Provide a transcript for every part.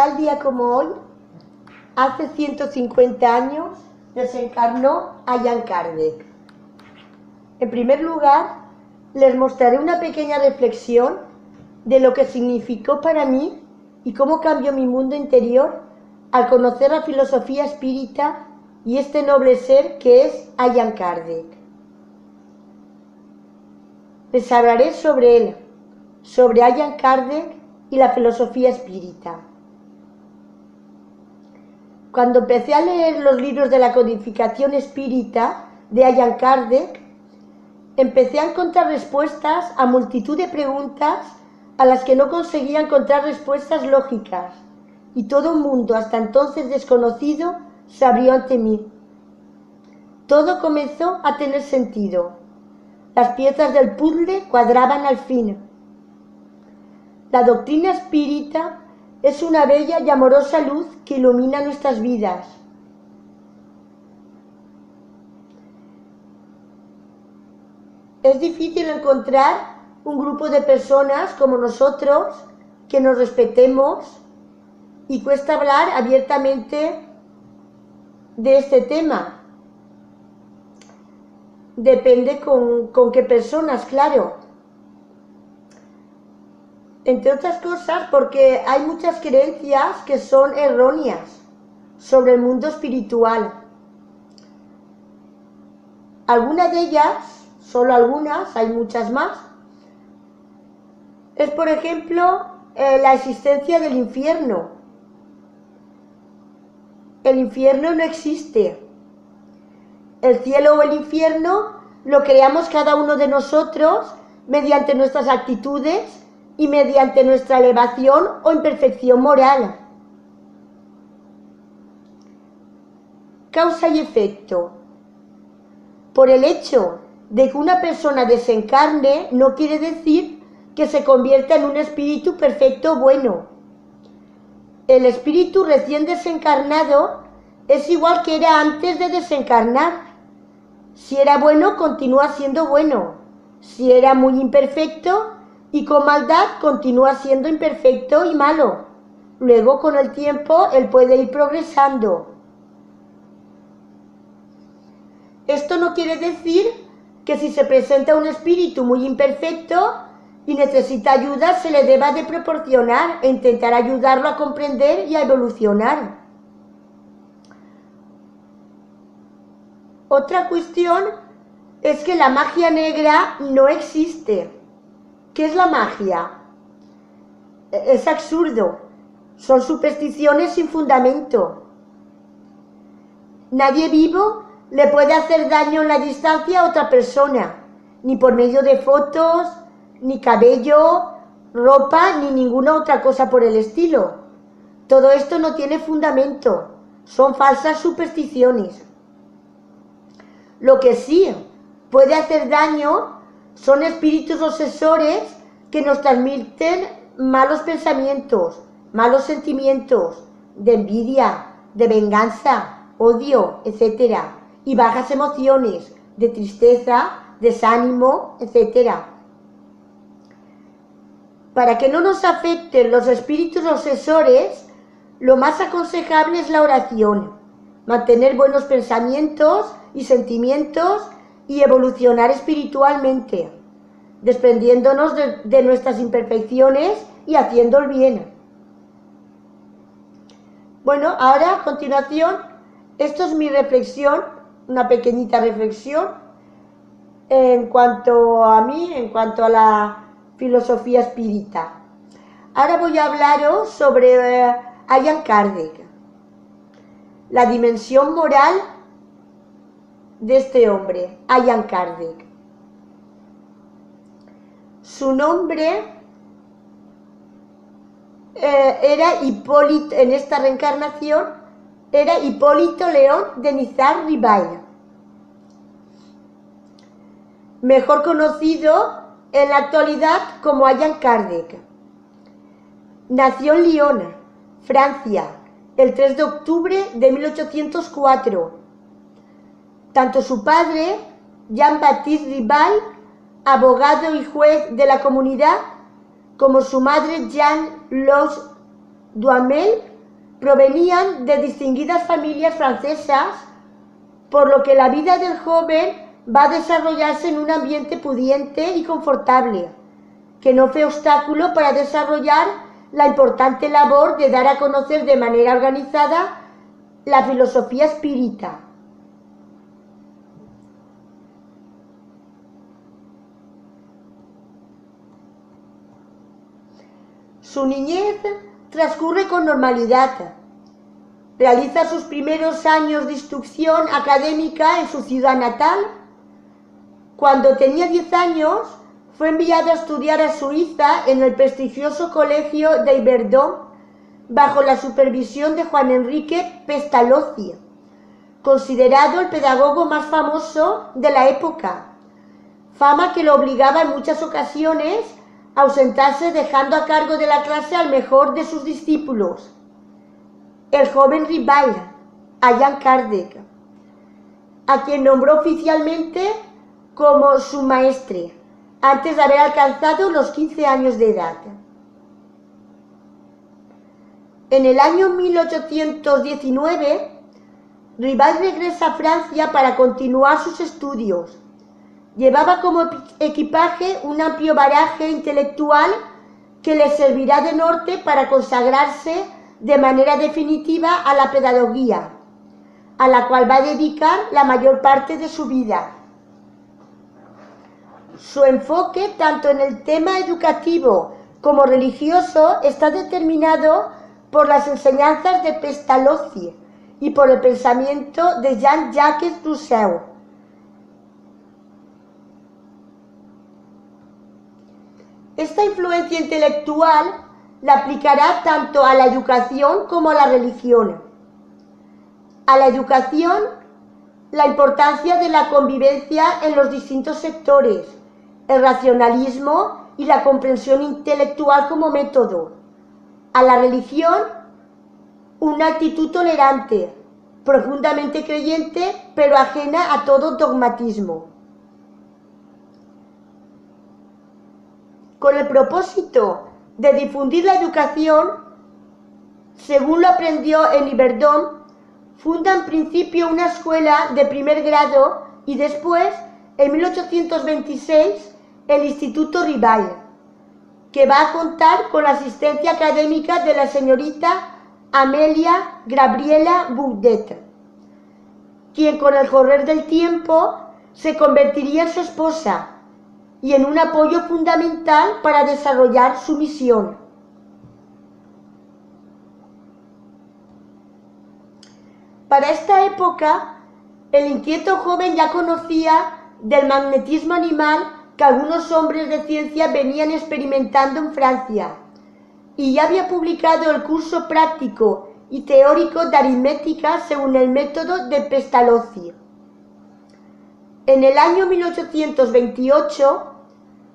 Tal día como hoy, hace 150 años, desencarnó Allan Kardec. En primer lugar, les mostraré una pequeña reflexión de lo que significó para mí y cómo cambió mi mundo interior al conocer la filosofía espírita y este noble ser que es Allan Kardec. Les hablaré sobre él, sobre Allan Kardec y la filosofía espírita. Cuando empecé a leer los libros de la codificación espírita de Allan Kardec, empecé a encontrar respuestas a multitud de preguntas a las que no conseguía encontrar respuestas lógicas, y todo un mundo hasta entonces desconocido se abrió ante mí. Todo comenzó a tener sentido. Las piezas del puzzle cuadraban al fin. La doctrina espírita es una bella y amorosa luz que ilumina nuestras vidas. Es difícil encontrar un grupo de personas como nosotros que nos respetemos y cuesta hablar abiertamente de este tema. Depende con qué personas, claro. Entre otras cosas porque hay muchas creencias que son erróneas sobre el mundo espiritual. Algunas de ellas, solo algunas, hay muchas más, es por ejemplo la existencia del infierno. El infierno no existe. El cielo o el infierno lo creamos cada uno de nosotros mediante nuestras actitudes y mediante nuestra elevación o imperfección moral. Causa y efecto. Por el hecho de que una persona desencarne no quiere decir que se convierta en un espíritu perfecto bueno. El espíritu recién desencarnado es igual que era antes de desencarnar. Si era bueno, continúa siendo bueno. Si era muy imperfecto y con maldad, continúa siendo imperfecto y malo. Luego, con el tiempo, él puede ir progresando. Esto no quiere decir que si se presenta un espíritu muy imperfecto y necesita ayuda, se le deba de proporcionar e intentar ayudarlo a comprender y a evolucionar. Otra cuestión es que la magia negra no existe. ¿Qué es la magia? Es absurdo. Son supersticiones sin fundamento. Nadie vivo le puede hacer daño en la distancia a otra persona, ni por medio de fotos, ni cabello, ropa, ni ninguna otra cosa por el estilo. Todo esto no tiene fundamento. Son falsas supersticiones. Lo que sí puede hacer daño son espíritus obsesores que nos transmiten malos pensamientos, malos sentimientos, de envidia, de venganza, odio, etc. Y bajas emociones, de tristeza, desánimo, etc. Para que no nos afecten los espíritus obsesores, lo más aconsejable es la oración, mantener buenos pensamientos y sentimientos y evolucionar espiritualmente, desprendiéndonos de nuestras imperfecciones y haciendo el bien. Bueno, ahora a continuación, esto es mi reflexión, una pequeñita reflexión en cuanto a mí, en cuanto a la filosofía espírita. Ahora voy a hablaros sobre Allan Kardec, la dimensión moral de este hombre, Allan Kardec. Su nombre era Hipólito, en esta reencarnación, era Hipólito León de Nizar-Ribail, mejor conocido en la actualidad como Allan Kardec. Nació en Lyon, Francia, el 3 de octubre de 1804. Tanto su padre, Jean-Baptiste Ribail, abogado y juez de la comunidad, como su madre, Jeanne Louis Duhamel, provenían de distinguidas familias francesas, por lo que la vida del joven va a desarrollarse en un ambiente pudiente y confortable, que no fue obstáculo para desarrollar la importante labor de dar a conocer de manera organizada la filosofía espírita. Su niñez transcurre con normalidad. Realiza sus primeros años de instrucción académica en su ciudad natal. Cuando tenía 10 años, fue enviado a estudiar a Suiza en el prestigioso colegio de Yverdon, bajo la supervisión de Juan Enrique Pestalozzi, considerado el pedagogo más famoso de la época, fama que lo obligaba en muchas ocasiones a ausentarse, dejando a cargo de la clase al mejor de sus discípulos, el joven Ribail, Allan Kardec, a quien nombró oficialmente como su maestre, antes de haber alcanzado los 15 años de edad. En el año 1819, Ribail regresa a Francia para continuar sus estudios. Llevaba como equipaje un amplio bagaje intelectual que le servirá de norte para consagrarse de manera definitiva a la pedagogía, a la cual va a dedicar la mayor parte de su vida. Su enfoque, tanto en el tema educativo como religioso, está determinado por las enseñanzas de Pestalozzi y por el pensamiento de Jean-Jacques Rousseau. Esta influencia intelectual la aplicará tanto a la educación como a la religión. A la educación, la importancia de la convivencia en los distintos sectores, el racionalismo y la comprensión intelectual como método. A la religión, una actitud tolerante, profundamente creyente, pero ajena a todo dogmatismo. Con el propósito de difundir la educación, según lo aprendió en Yverdon, funda en principio una escuela de primer grado y después, en 1826, el Instituto Ribail, que va a contar con la asistencia académica de la señorita Amelia Gabriela Boudet, quien con el correr del tiempo se convertiría en su esposa y en un apoyo fundamental para desarrollar su misión. Para esta época, el inquieto joven ya conocía del magnetismo animal que algunos hombres de ciencia venían experimentando en Francia, y ya había publicado el curso práctico y teórico de aritmética según el método de Pestalozzi. En el año 1828,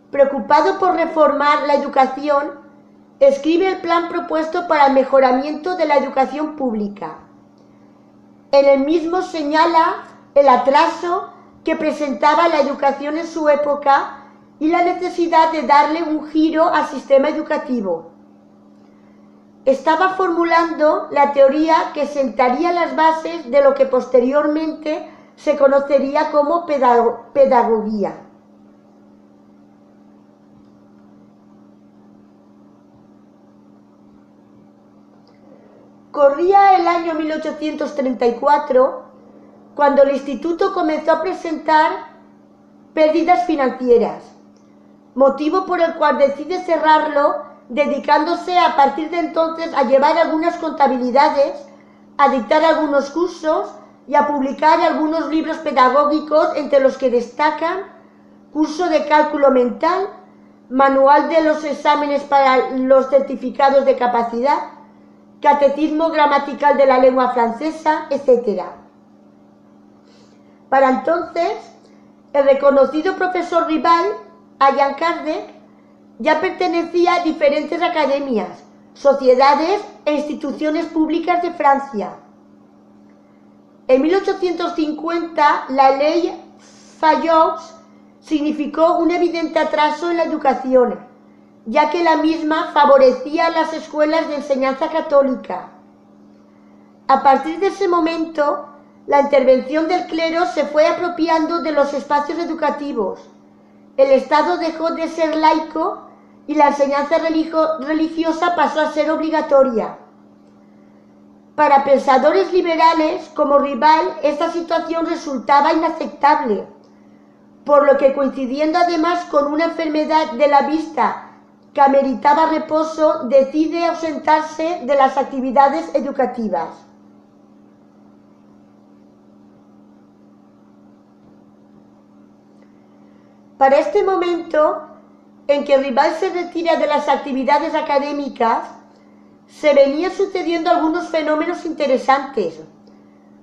preocupado por reformar la educación, escribe el plan propuesto para el mejoramiento de la educación pública. En el mismo señala el atraso que presentaba la educación en su época y la necesidad de darle un giro al sistema educativo. Estaba formulando la teoría que sentaría las bases de lo que posteriormente se conocería como pedagogía. Corría el año 1834 cuando el instituto comenzó a presentar pérdidas financieras, motivo por el cual decide cerrarlo, dedicándose a partir de entonces a llevar algunas contabilidades, a dictar algunos cursos y a publicar algunos libros pedagógicos, entre los que destacan Curso de Cálculo Mental, Manual de los Exámenes para los Certificados de Capacidad, Catecismo Gramatical de la Lengua Francesa, etc. Para entonces, el reconocido profesor Ribail, Allan Kardec, ya pertenecía a diferentes academias, sociedades e instituciones públicas de Francia. En 1850, la ley Fayot significó un evidente atraso en la educación, ya que la misma favorecía las escuelas de enseñanza católica. A partir de ese momento, la intervención del clero se fue apropiando de los espacios educativos. El Estado dejó de ser laico y la enseñanza religiosa pasó a ser obligatoria. Para pensadores liberales como Rival, esta situación resultaba inaceptable, por lo que, coincidiendo además con una enfermedad de la vista que ameritaba reposo, decide ausentarse de las actividades educativas. Para este momento en que Rival se retira de las actividades académicas, se venían sucediendo algunos fenómenos interesantes,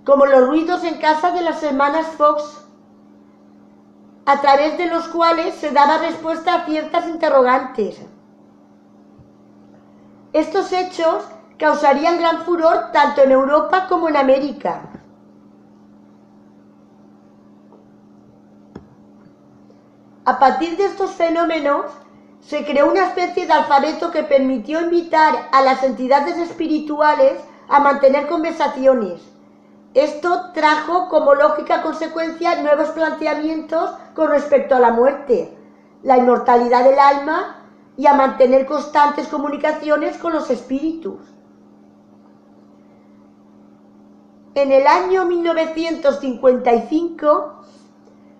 como los ruidos en casa de las hermanas Fox, a través de los cuales se daba respuesta a ciertas interrogantes. Estos hechos causarían gran furor tanto en Europa como en América. A partir de estos fenómenos, se creó una especie de alfabeto que permitió invitar a las entidades espirituales a mantener conversaciones. Esto trajo como lógica consecuencia nuevos planteamientos con respecto a la muerte, la inmortalidad del alma y a mantener constantes comunicaciones con los espíritus. En el año 1955,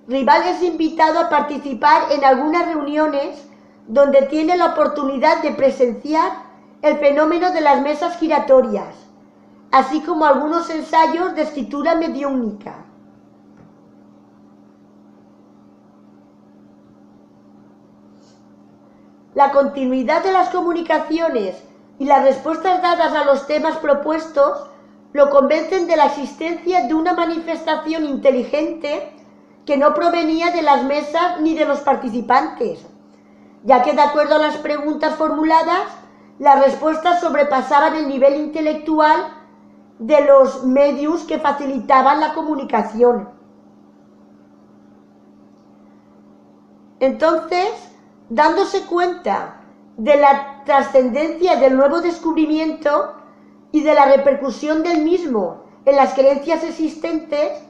Rival es invitado a participar en algunas reuniones donde tiene la oportunidad de presenciar el fenómeno de las mesas giratorias, así como algunos ensayos de escritura mediúmnica. La continuidad de las comunicaciones y las respuestas dadas a los temas propuestos lo convencen de la existencia de una manifestación inteligente que no provenía de las mesas ni de los participantes, ya que de acuerdo a las preguntas formuladas, las respuestas sobrepasaban el nivel intelectual de los medios que facilitaban la comunicación. Entonces, dándose cuenta de la trascendencia del nuevo descubrimiento y de la repercusión del mismo en las creencias existentes,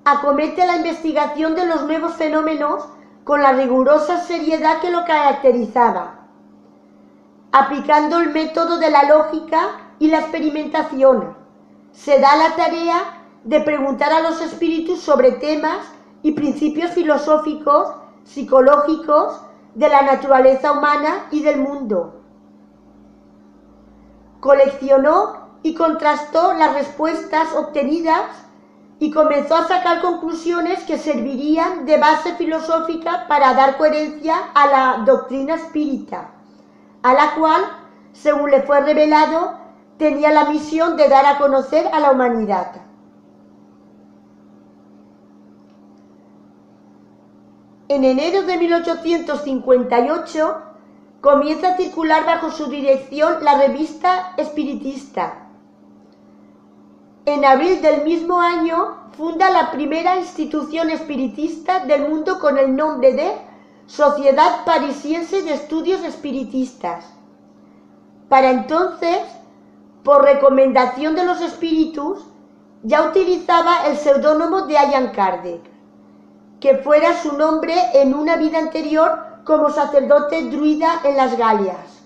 acomete la investigación de los nuevos fenómenos con la rigurosa seriedad que lo caracterizaba, aplicando el método de la lógica y la experimentación. Se da la tarea de preguntar a los espíritus sobre temas y principios filosóficos, psicológicos, de la naturaleza humana y del mundo. Coleccionó y contrastó las respuestas obtenidas y comenzó a sacar conclusiones que servirían de base filosófica para dar coherencia a la doctrina espírita, a la cual, según le fue revelado, tenía la misión de dar a conocer a la humanidad. En enero de 1858 comienza a circular bajo su dirección la revista Espiritista. En abril del mismo año funda la primera institución espiritista del mundo con el nombre de Sociedad Parisiense de Estudios Espiritistas. Para entonces, por recomendación de los espíritus, ya utilizaba el seudónimo de Allan Kardec, que fuera su nombre en una vida anterior como sacerdote druida en las Galias.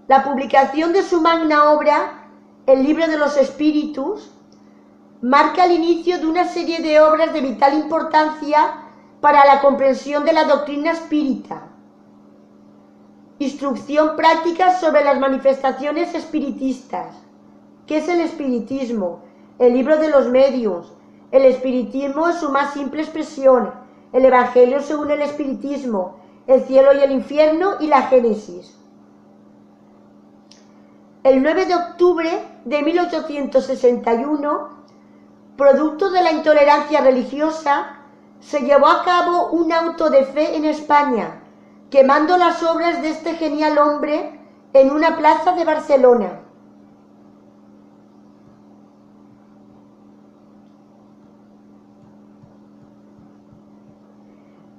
La publicación de su magna obra, el Libro de los Espíritus, marca el inicio de una serie de obras de vital importancia para la comprensión de la doctrina espírita. Instrucción práctica sobre las manifestaciones espiritistas. ¿Qué es el espiritismo? El libro de los medios. El espiritismo es su más simple expresión. El Evangelio según el espiritismo. El cielo y el infierno y la Génesis. El 9 de octubre de 1861, producto de la intolerancia religiosa, se llevó a cabo un auto de fe en España, quemando las obras de este genial hombre en una plaza de Barcelona.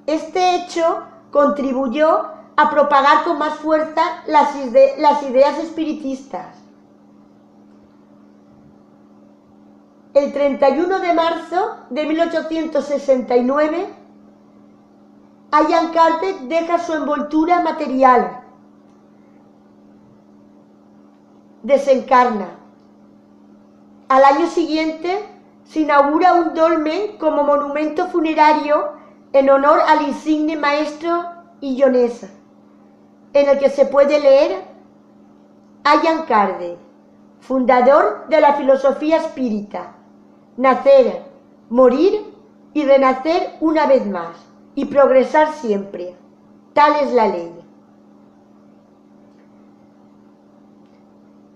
Este hecho contribuyó a propagar con más fuerza las ideas espiritistas. El 31 de marzo de 1869, Allan Kardec deja su envoltura material, desencarna. Al año siguiente se inaugura un dolmen como monumento funerario en honor al insigne maestro illonés, en el que se puede leer: Allan Kardec, fundador de la filosofía espírita, nacer, morir y renacer una vez más, y progresar siempre. Tal es la ley.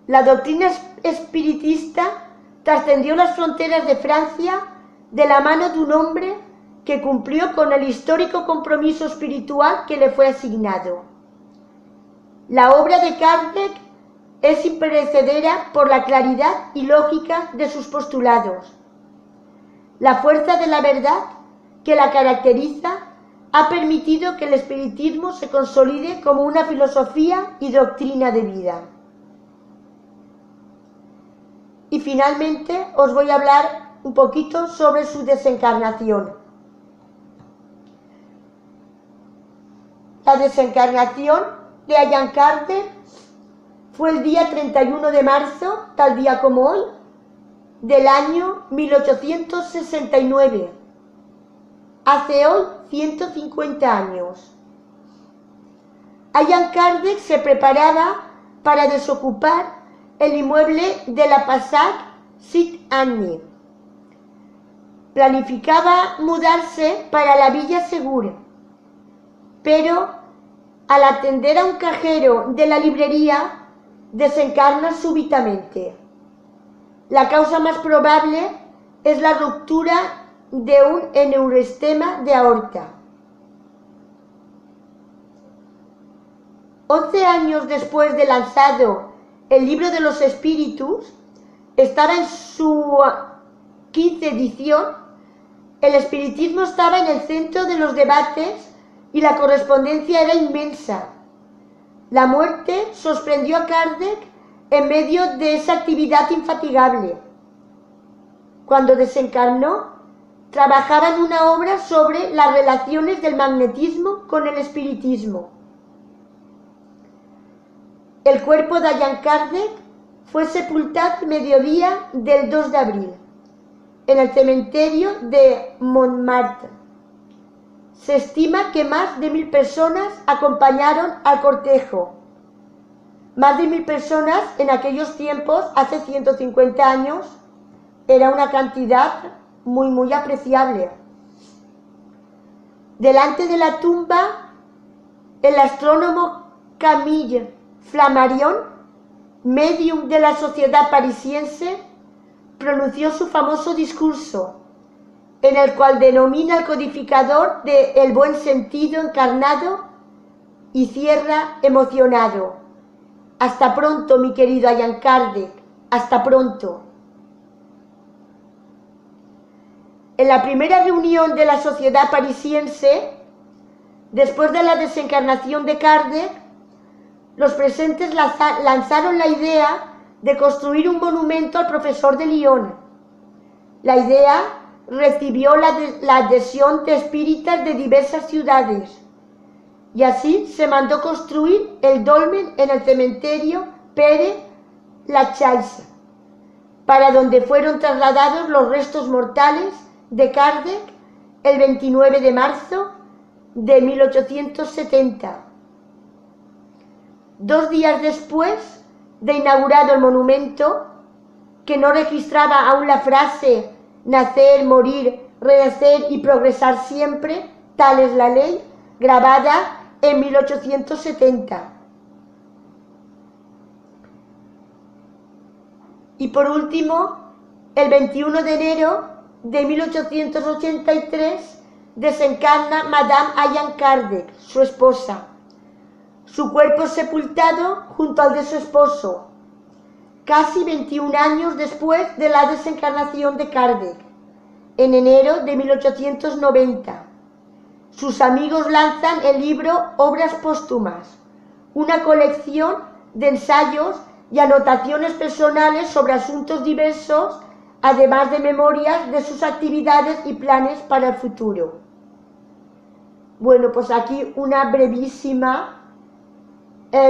La doctrina espiritista trascendió las fronteras de Francia de la mano de un hombre que cumplió con el histórico compromiso espiritual que le fue asignado. La obra de Kardec es imperecedera por la claridad y lógica de sus postulados. La fuerza de la verdad que la caracteriza ha permitido que el espiritismo se consolide como una filosofía y doctrina de vida. Y finalmente os voy a hablar un poquito sobre su desencarnación. La desencarnación de Allan Kardec fue el día 31 de marzo, tal día como hoy, del año 1869. Hace hoy 150 años. Allan Kardec se preparaba para desocupar el inmueble de la Passage Saint-Anne. Planificaba mudarse para la Villa Segura, pero al atender a un cajero de la librería desencarna súbitamente. La causa más probable es la ruptura de un aneurisma de aorta. 11 años después de lanzado el libro de los espíritus, estaba en su 15ª edición. El espiritismo estaba en el centro de los debates y la correspondencia era inmensa. La muerte sorprendió a Kardec en medio de esa actividad infatigable. Cuando desencarnó, trabajaba en una obra sobre las relaciones del magnetismo con el espiritismo. El cuerpo de Allan Kardec fue sepultado al mediodía del 2 de abril, en el cementerio de Montmartre. Se estima que más de 1000 personas acompañaron al cortejo. Más de 1000 personas en aquellos tiempos, hace 150 años, era una cantidad muy apreciable. Delante de la tumba, el astrónomo Camille Flammarion, médium de la Sociedad Parisiense, pronunció su famoso discurso, en el cual denomina el codificador de el buen sentido encarnado y cierra emocionado: hasta pronto, mi querido Allan Kardec, hasta pronto. En la primera reunión de la Sociedad Parisiense, después de la desencarnación de Kardec, los presentes lanzaron la idea de construir un monumento al profesor de Lyon. La idea recibió la adhesión de espíritas de diversas ciudades, y así se mandó construir el dolmen en el cementerio Père Lachaise, para donde fueron trasladados los restos mortales de Kardec el 29 de marzo de 1870. 2 días después de inaugurado el monumento, que no registraba aún la frase nacer, morir, renacer y progresar siempre, tal es la ley, grabada en 1870. Y por último, el 21 de enero de 1883 desencarna Madame Allan Kardec, su esposa. Su cuerpo es sepultado junto al de su esposo, casi 21 años después de la desencarnación de Kardec, en enero de 1890. sus amigos lanzan el libro Obras Póstumas, una colección de ensayos y anotaciones personales sobre asuntos diversos, además de memorias de sus actividades y planes para el futuro. Bueno, pues aquí una brevísima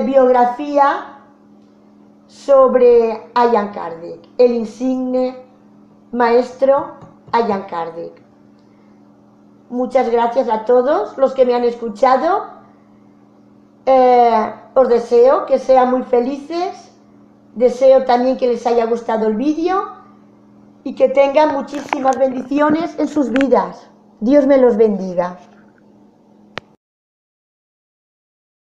biografía sobre Allan Kardec, el insigne maestro Allan Kardec. Muchas gracias a todos los que me han escuchado. Os deseo que sean muy felices. Deseo también que les haya gustado el vídeo y que tengan muchísimas bendiciones en sus vidas. Dios me los bendiga.